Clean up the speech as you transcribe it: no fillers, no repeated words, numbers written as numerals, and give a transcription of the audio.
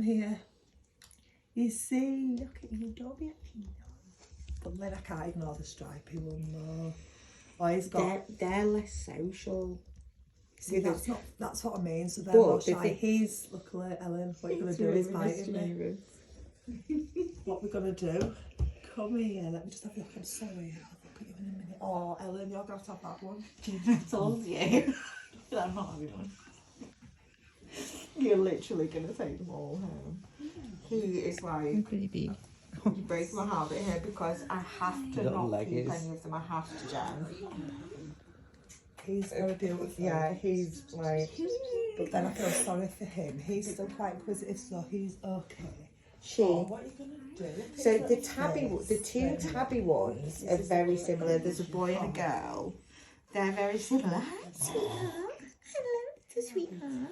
Here. You see, look at you, don't be a peanut. But then I can't ignore the stripy one though. Oh, he's got... They're less social. See, that's what I mean. So they're more shy. He's, look at Ellen, what you're going to do is biting me. What we're going to do, come here, let me just have a look. I'm sorry, I'll look at you in a minute. Oh, Ellen, you're going to have that one. I told you. I'm not having one. You're literally going to take them all home. He is like, baby. you break my heart with here because I have to not keep any of them. I have to, Jen. He's very beautiful. Yeah, he's like... But then I feel sorry for him. He's still quite inquisitive, so he's okay. What are you going to do? So the two tabby ones are very similar. There's a boy and a girl. They're very similar. Hi, sweetheart. Hello, it's a sweetheart.